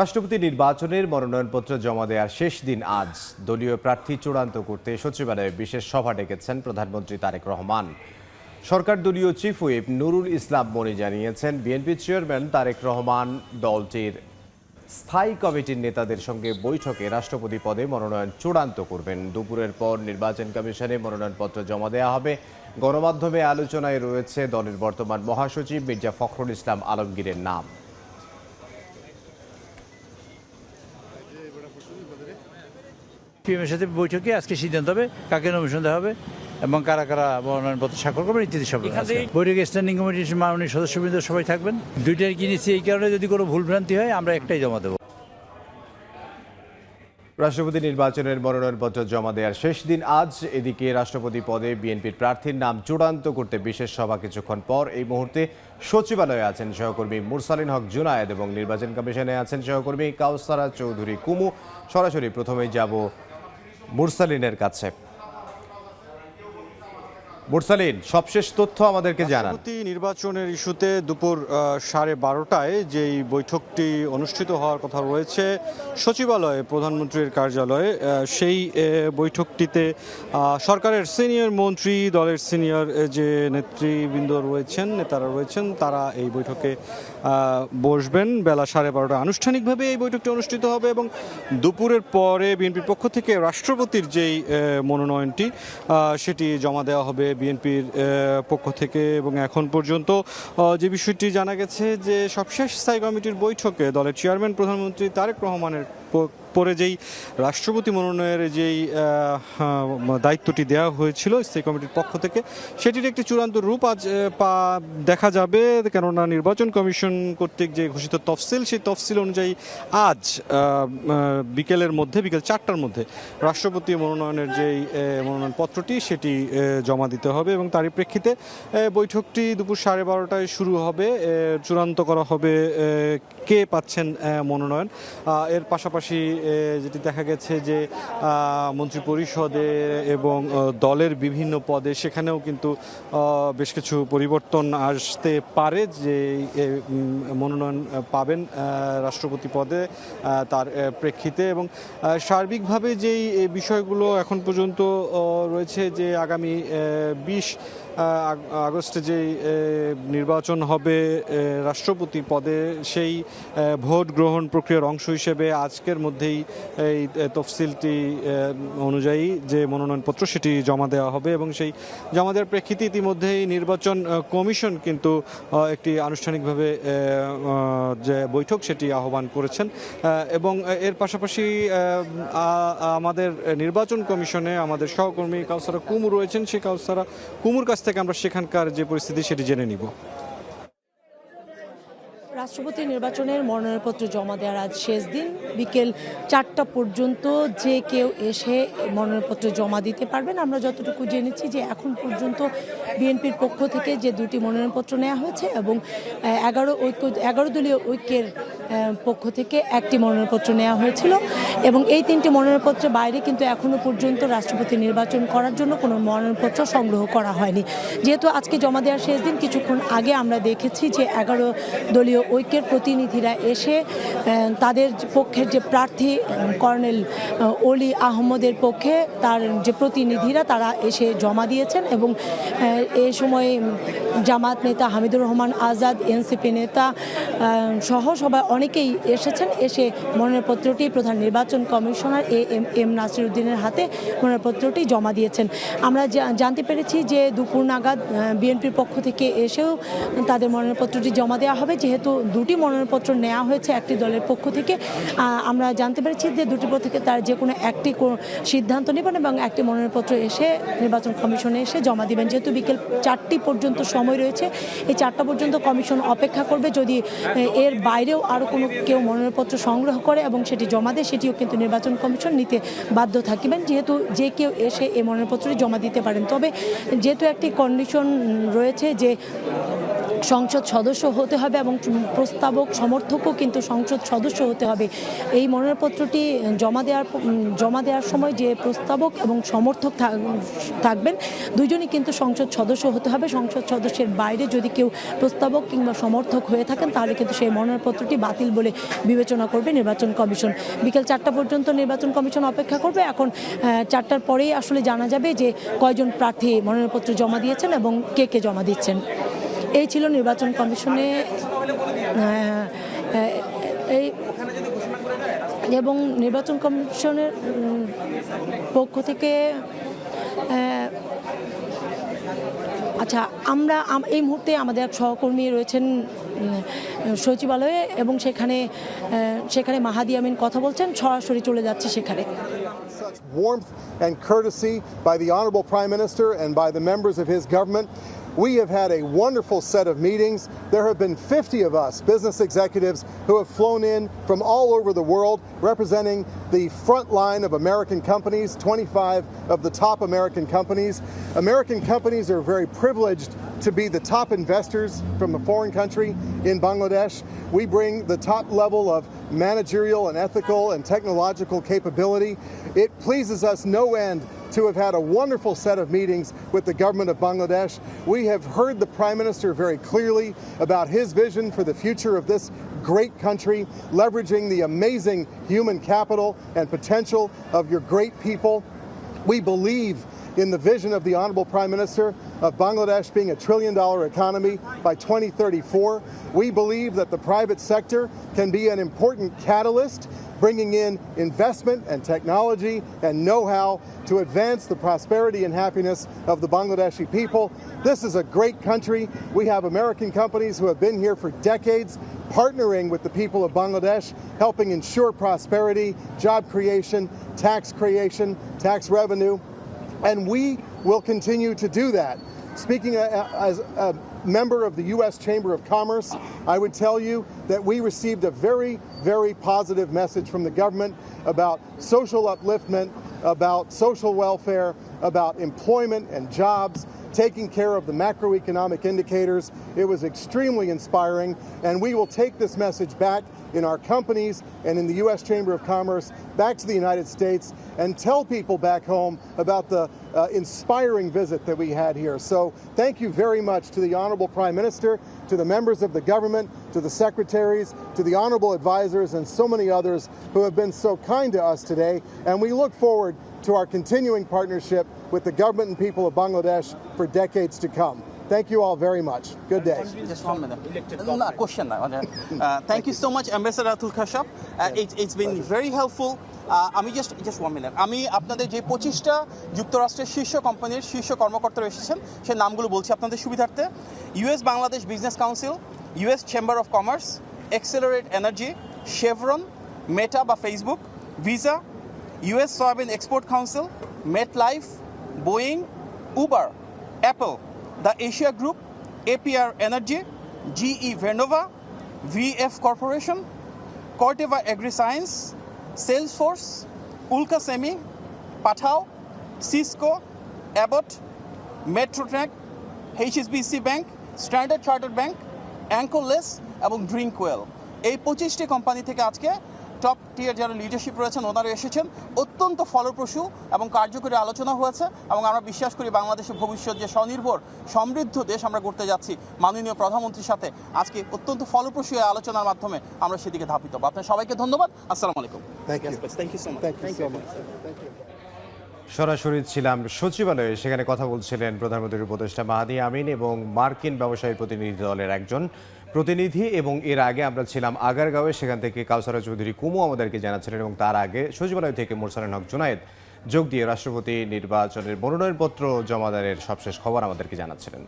রাষ্ট্রপতি নির্বাচনের মনোনয়নপত্র জমা দেওয়ার শেষ দিন আজ। দলীয় প্রার্থী চূড়ান্ত করতে সচিবালয়ে বিশেষ সভা ডেকেছেন প্রধানমন্ত্রী তারেক রহমান। সরকার দলীয় চিফ হুইপ নুরুল ইসলাম মনি জানিয়েছেন, বিএনপি চেয়ারম্যান তারেক রহমান দলটির স্থায়ী কমিটির নেতাদের সঙ্গে বৈঠকে রাষ্ট্রপতি পদে মনোনয়ন চূড়ান্ত করবেন। দুপুরের পর নির্বাচন কমিশনে মনোনয়নপত্র জমা দেওয়া হবে। গণমাধ্যমে আলোচনায় রয়েছে দলের বর্তমান মহাসচিব মির্জা ফখরুল ইসলাম আলমগীরের নাম। পিএমের সাথে বৈঠকে আজকে সিদ্ধান্ত হবে কাকে নমিনেশন দেওয়া হবে এবং কারা কারা মনোনয়নপত্র স্বাক্ষর করবেন ইত্যাদি সব। বৈঠকে স্ট্যান্ডিং কমিটির মাননীয় সদস্যবৃন্দ সবাই থাকবেন। দুইটাই কিনেছি, এই কারণে যদি কোনো ভুলভ্রান্তি হয় আমরা একটাই জমা দেবো। রাষ্ট্রপতি নির্বাচনের মনোনয়নপত্র জমা দেওয়ার শেষ দিন আজ। এদিকে রাষ্ট্রপতি পদে বিএনপির প্রার্থীর নাম চূড়ান্ত করতে বিশেষ সভা কিছুক্ষণ পর। এই মুহূর্তে সচিবালয়ে আছেন সহকর্মী মুরসালিন হক জুনায়েদ এবং নির্বাচন কমিশনে আছেন সহকর্মী কাউসারা চৌধুরী কুমু। সরাসরি প্রথমেই যাব মুরসালিনের কাছে। মুরসালিন, সবশেষ তথ্য আমাদেরকে জানান। রাষ্ট্রপতি নির্বাচনের ইস্যুতে দুপুর 12:30টায় যেই বৈঠকটি অনুষ্ঠিত হওয়ার কথা রয়েছে সচিবালয়ে প্রধানমন্ত্রীর কার্যালয়ে, সেই বৈঠকটিতে সরকারের সিনিয়র মন্ত্রী, দলের সিনিয়র যে নেতৃবৃন্দ রয়েছেন, নেতারা রয়েছেন, তারা এই বৈঠকে বসবেন। বেলা 12:30টায় আনুষ্ঠানিকভাবে এই বৈঠকটি অনুষ্ঠিত হবে এবং দুপুরের পরে বিএনপির পক্ষ থেকে রাষ্ট্রপতির যেই মনোনয়নটি সেটি জমা দেওয়া হবে বিএনপির পক্ষ থেকে। এবং এখন পর্যন্ত যে বিষয়টি জানা গেছে যে সবশেষ স্থায়ী কমিটির বৈঠকে দলের চেয়ারম্যান প্রধানমন্ত্রী তারেক রহমানের পরে যেই রাষ্ট্রপতি মনোনয়নের যেই দায়িত্বটি দেওয়া হয়েছিল স্থায়ী কমিটির পক্ষ থেকে, সেটির একটি চূড়ান্ত রূপ আজ দেখা যাবে। কেননা নির্বাচন কমিশন কর্তৃক যে ঘোষিত তফসিল, সেই তফসিল অনুযায়ী আজ বিকেল 4টার মধ্যে রাষ্ট্রপতি মনোনয়নের যেই মনোনয়নপত্রটি সেটি জমা দিতে হবে এবং তারই প্রেক্ষিতে বৈঠকটি দুপুর 12:30টায় শুরু হবে। চূড়ান্ত করা হবে কে পাচ্ছেন মনোনয়ন। এর পাশাপাশি যেটি দেখা গেছে যে মন্ত্রী পরিষদে এবং দলের বিভিন্ন পদে সেখানেও কিন্তু বেশ কিছু পরিবর্তন আসতে পারে। যে মনোনয়ন পাবেন রাষ্ট্রপতি পদে তার প্রেক্ষিতে এবং সার্বিকভাবে যেই বিষয়গুলো এখন পর্যন্ত রয়েছে যে আগামী 20 আগস্টে যেই নির্বাচন হবে রাষ্ট্রপতি পদে, সেই ভোট গ্রহণ প্রক্রিয়ার অংশ হিসেবে আজকের মধ্যেই এই তফসিলটি অনুযায়ী যে মনোনয়নপত্র সেটি জমা দেওয়া হবে এবং সেই জমা দেওয়ার প্রেক্ষিতে ইতিমধ্যেই নির্বাচন কমিশন কিন্তু একটি আনুষ্ঠানিকভাবে যে বৈঠক সেটি আহ্বান করেছেন। এবং এর পাশাপাশি আমাদের নির্বাচন কমিশনে আমাদের সহকর্মী কাউসারা কুমু রয়েছেন, সেই কাউসারা কুমুর কাছ থেকে আমরা সেখানকার যে পরিস্থিতি সেটি জেনে নিব। রাষ্ট্রপতি নির্বাচনের মনোনয়নপত্র জমা দেওয়ার আজ শেষ দিন। বিকেল 4টা পর্যন্ত যে কেউ এসে মনোনয়নপত্র জমা দিতে পারবেন। আমরা যতটুকু জেনেছি যে এখন পর্যন্ত বিএনপির পক্ষ থেকে যে 2টি মনোনয়নপত্র নেওয়া হয়েছে এবং 11 দলীয় ঐক্যের পক্ষ থেকে 1টি মনোনয়নপত্র নেওয়া হয়েছিল এবং এই 3টি মনোনয়নপত্রের বাইরে কিন্তু এখনও পর্যন্ত রাষ্ট্রপতি নির্বাচন করার জন্য কোনো মনোনয়নপত্র সংগ্রহ করা হয়নি। যেহেতু আজকে জমা দেওয়ার শেষ দিন, কিছুক্ষণ আগে আমরা দেখেছি যে 11 দলীয় ঐক্যের প্রতিনিধিরা এসে তাদের পক্ষের যে প্রার্থী কর্নেল অলি আহমদের পক্ষে তার যে প্রতিনিধিরা তারা এসে জমা দিয়েছেন এবং এই সময় জামাত নেতা হামিদুর রহমান আজাদ, এনসিপি নেতা সহ সবাই অনেকেই এসেছেন। এসে মনোনয়নপত্রটি প্রধান নির্বাচন কমিশনার এম নাসিরউদ্দিনের হাতে মনোনয়নপত্রটি জমা দিয়েছেন। আমরা জানতে পেরেছি যে দুপুর নাগাদ বিএনপির পক্ষ থেকে এসেও তাদের মনোনয়নপত্রটি জমা দেওয়া হবে। যেহেতু 2টি মনোনয়নপত্র নেওয়া হয়েছে একটি দলের পক্ষ থেকে, আমরা জানতে পেরেছি যে 2টি পক্ষ থেকে তার যে কোনো একটি সিদ্ধান্ত নেবেন এবং একটি মনোনয়নপত্র এসে নির্বাচন কমিশনে এসে জমা দিবেন। যেহেতু বিকেল 4টি পর্যন্ত সময় রয়েছে, এই 4টা পর্যন্ত কমিশন অপেক্ষা করবে। যদি এর বাইরেও আরও কোনো কেউ মনোনয়নপত্র সংগ্রহ করে এবং সেটি জমা দেয়, সেটিও কিন্তু নির্বাচন কমিশন নিতে বাধ্য থাকবেন। যেহেতু যে কেউ এসে এই মনোনয়নপত্রটি জমা দিতে পারেন। তবে যেহেতু একটি কন্ডিশন রয়েছে যে সংসদ সদস্য হতে হবে এবং প্রস্তাবক সমর্থকও কিন্তু সংসদ সদস্য হতে হবে। এই মনোনয়নপত্রটি জমা দেওয়ার সময় যে প্রস্তাবক এবং সমর্থক থাকবেন দুজনই কিন্তু সংসদ সদস্য হতে হবে। সংসদ সদস্যের বাইরে যদি কেউ প্রস্তাবক কিংবা সমর্থক হয়ে থাকেন তাহলে কিন্তু সেই মনোনয়নপত্রটি বাতিল বলে বিবেচনা করবে নির্বাচন কমিশন। বিকেল 4টা পর্যন্ত নির্বাচন কমিশন অপেক্ষা করবে। এখন 4টার পরেই আসলে জানা যাবে যে কয়জন প্রার্থী মনোনয়নপত্র জমা দিয়েছেন এবং কে কে জমা দিচ্ছেন। এই ছিল নির্বাচন কমিশনে এই এবং নির্বাচন কমিশনের পক্ষ থেকে আচ্ছা আমরা এই মুহূর্তে আমাদের এক সহকর্মী রয়েছেন সচিবালয়ে এবং সেখানে মাহাদি আমিন কথা বলছেন, সরাসরি চলে যাচ্ছে সেখানে। Such warmth and courtesy by the Honorable Prime Minister and by the members of his government. We have had a wonderful set of meetings. There have been 50 of us, business executives, who have flown in from all over the world representing the front line of American companies, 25 of the top American companies. American companies are very privileged to be the top investors from a foreign country in Bangladesh. We bring the top level of managerial and ethical and technological capability. It pleases us no end to have had a wonderful set of meetings with the government of Bangladesh. We have heard the Prime Minister very clearly about his vision for the future of this great country, leveraging the amazing human capital and potential of your great people. We believe in the vision of the Honorable Prime Minister of Bangladesh being a $1 trillion economy by 2034. We believe that the private sector can be an important catalyst, bringing in investment and technology and know-how to advance the prosperity and happiness of the Bangladeshi people. This is a great country. We have American companies who have been here for decades, partnering with the people of Bangladesh, helping ensure prosperity, job creation, tax revenue, and we will continue to do that. Speaking as a member of the U.S. Chamber of Commerce, I would tell you that we received a very, very positive message from the government about social upliftment, about social welfare, about employment and jobs, taking care of the macroeconomic indicators. It was extremely inspiring, and we will take this message back in our companies and in the U.S. Chamber of Commerce back to the United States and tell people back home about the inspiring visit that we had here. So thank you very much to the Honorable Prime Minister, to the members of the government, to the secretaries, to the honorable advisors, and so many others who have been so kind to us today. And we look forward to our continuing partnership with the government and people of Bangladesh for decades to come. Thank you all very much. Good day. Just 1 minute. No, question. Thank you so much, Ambassador Atul Khashab. It's been very helpful. আমি just 1 minute আমি আপনাদের যে 25টা যুক্তরাষ্ট্রের শীর্ষ কোম্পানির শীর্ষ কর্মকর্তারা এসেছেন সেই নামগুলো বলছি আপনাদের সুবিধার্থে। US Bangladesh business council, US chamber of commerce, Excelerate Energy, Chevron, Meta বা Facebook, Visa, US soybean export council, MetLife, Boeing, Uber, Apple, the Asia Group, APR Energy, GE Vernova, VF Corporation, Corteva Agriscience, Salesforce, Ulka Semi, Pathao, Cisco, Abbott, Metrotrack, HSBC Bank, Standard Chartered Bank, Anchorless এবং Drinkwell। এই 25টি company থেকে আজকে top টিয়ার যারা leadership রয়েছেন ওনারা এসেছেন। অত্যন্ত ফলপ্রসূ এবং কার্যকরী আলোচনা হয়েছে এবং আমরা বিশ্বাস করি বাংলাদেশের ভবিষ্যৎ যে স্বনির্ভর সমৃদ্ধ দেশ আমরা করতে যাচ্ছি মাননীয় প্রধানমন্ত্রীর সাথে আজকে অত্যন্ত ফলপ্রসূ এই আলোচনার মাধ্যমে আমরা সেদিকে ধাবিত হব। আপনার সবাইকে ধন্যবাদ। আসসালামু আলাইকুম। Thank you. Thank you so much. Thank you so much. Thank you. সরাসরি ছিলাম সচিবালয়ে, সেখানে কথা বলছিলেন প্রধানমন্ত্রীর উপদেষ্টা মাহাদি আমিন এবং মার্কিন ব্যবসায়ী প্রতিনিধি দলের একজন প্রতিনিধি। এবং এর আগে আমরা ছিলাম আগারগাঁওয়ে, সেখান থেকে কাউসারা চৌধুরী কুমু আমাদেরকে জানাচ্ছিলেন এবং তার আগে সচিবালয় থেকে মোরসালেন হক জুনায়েদ যোগ দিয়ে রাষ্ট্রপতি নির্বাচনের মনোনয়নপত্র জমাদানের সবশেষ খবর আমাদেরকে জানাচ্ছিলেন।